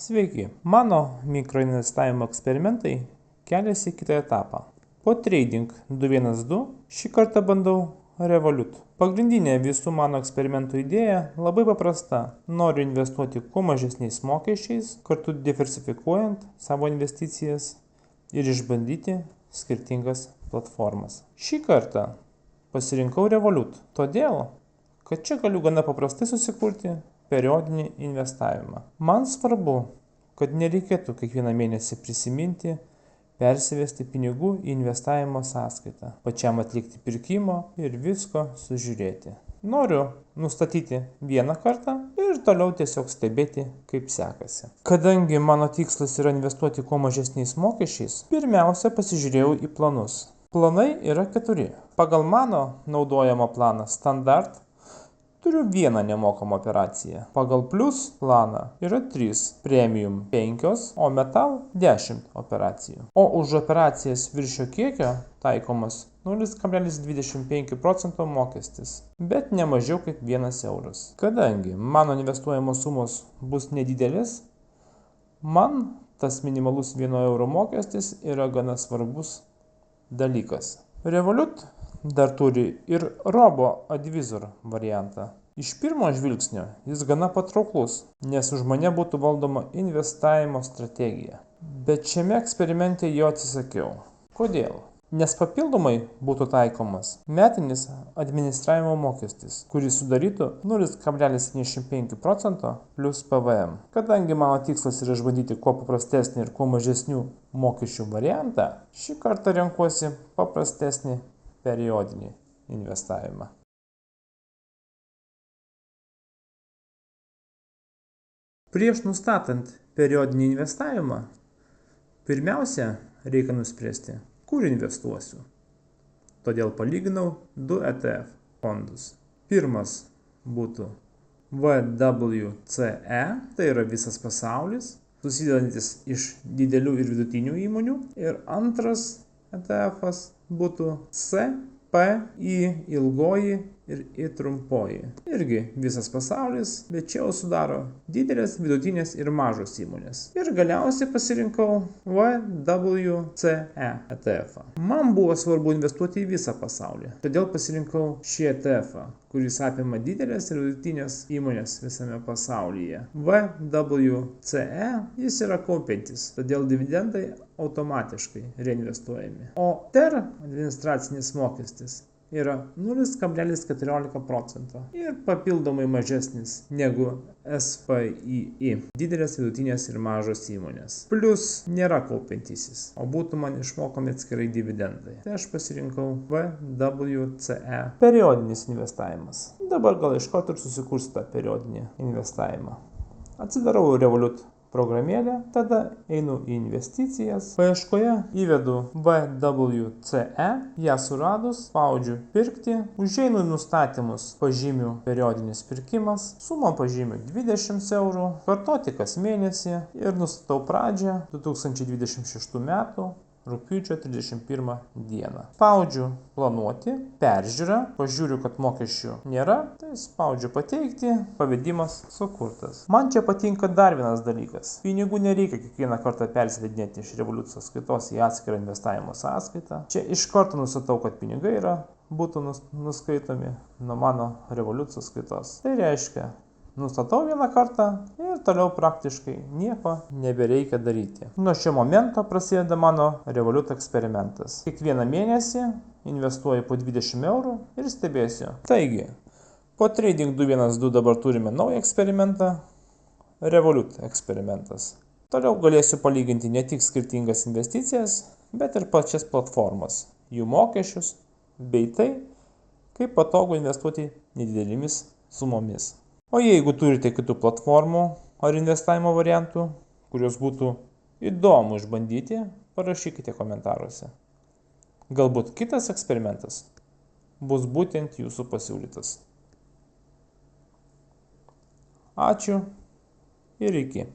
Sveiki, mano mikroinvestavimo eksperimentai keliasi į kitą etapą. Po Trading 212 šį kartą bandau Revolut. Pagrindinė visų mano eksperimentų idėja labai paprasta. Noriu investuoti kuo mažesniais mokesčiais, kartu diversifikuojant savo investicijas ir išbandyti skirtingas platformas. Šį kartą pasirinkau Revolut, todėl, kad čia galiu gana paprastai susikurti periodinį investavimą. Man svarbu, kad nereikėtų kiekvieną mėnesį prisiminti, persivesti pinigų į investavimo sąskaitą, pačiam atlikti pirkimo ir visko sužiūrėti. Noriu nustatyti vieną kartą ir toliau tiesiog stebėti, kaip sekasi. Kadangi mano tikslas yra investuoti kuo mažesniais mokesčiais, pirmiausia pasižiūrėjau į planus. Planai yra 4. Pagal mano naudojamą planą Standard turiu vieną nemokamą operaciją. Pagal Plus planą yra 3, Premium 5, o Metal 10 operacijų. O už operacijas viršio kiekio taikomas 0,25% mokestis, bet ne mažiau kaip 1 euras. Kadangi mano investuojamos sumos bus nedidelis, man tas minimalus 1 euro mokestis yra gana svarbus dalykas. Revolut dar turi ir Robo-Advisor variantą. Iš pirmo žvilgsnio jis gana patrauklus, nes už mane būtų valdoma investavimo strategija. Bet šiame eksperimente jo atsisakiau. Kodėl? Nes papildomai būtų taikomas metinis administravimo mokestis, kuris sudarytų 0,75% plus PVM. Kadangi mano tikslas yra išbandyti kuo paprastesnį ir kuo mažesnių mokesčių variantą, šį kartą renkuosi paprastesnį periodinį investavimą. Prieš nustatant periodinį investavimą, pirmiausia, reikia nuspręsti, kur investuosiu. Todėl palyginau 2 ETF fondus. Pirmas būtų VWCE, tai yra visas pasaulis, susidedantis iš didelių ir vidutinių įmonių. Ir antras ETF'as būtų CPI ilgoji ir I trumpoji. Irgi visas pasaulis, bet čia jau sudaro didelės, vidutinės ir mažos įmonės. Ir galiausiai pasirinkau VWCE ETF-ą. Man buvo svarbu investuoti į visą pasaulį, todėl pasirinkau šį ETF-ą, kuris apima didelės ir vidutinės įmonės visame pasaulyje. VWCE jis yra kaupiantis, todėl dividendai automatiškai reinvestuojami. O TER administracinis mokestis yra 0,14% ir papildomai mažesnis negu SPII, didelės, vidutinės ir mažos įmonės. Plus nėra kaupiantysis, o būtų man išmokami atskirai dividendai. Tai aš pasirinkau VWCE. Periodinis investavimas. Dabar gal iš karto ir susikursiu tą periodinį investavimą. Atsidarau Revolut programėlę, tada einu į investicijas, paieškoje įvedu VWCE, ją suradus, spaudžiu pirkti, užeinu į nustatymus, pažymiu periodinis pirkimas, sumą pažymiu 20 eurų, kartoti kas mėnesį ir nustatau pradžią 2026 metų rugpjūčio 31 dieną. Spaudžiu planuoti, peržiūrą, pažiūriu, kad mokesčių nėra, tai spaudžiu pateikti, pavedimas sukurtas. Man čia patinka dar vienas dalykas. Pinigų nereikia kiekvieną kartą persivedinėti iš Revolut sąskaitos į atskirą investavimo sąskaitą. Čia iš karto nustatau, kad pinigai būtų nuskaitomi nuo mano Revolut sąskaitos. Tai reiškia, nustatau vieną kartą ir toliau praktiškai nieko nebereikia daryti. Nuo šio momento prasideda mano Revolut eksperimentas. Kiekvieną mėnesį investuoju po 20 eurų ir stebėsiu. Taigi, po Trading 212 dabar turime naują eksperimentą, Revolut eksperimentas. Toliau galėsiu palyginti ne tik skirtingas investicijas, bet ir pačias platformas, jų mokesčius, bei tai, kaip patogu investuoti nedidelėmis sumomis. O jeigu turite kitų platformų ar investavimo variantų, kuriuos būtų įdomu išbandyti, parašykite komentaruose. Galbūt kitas eksperimentas bus būtent jūsų pasiūlytas. Ačiū ir iki.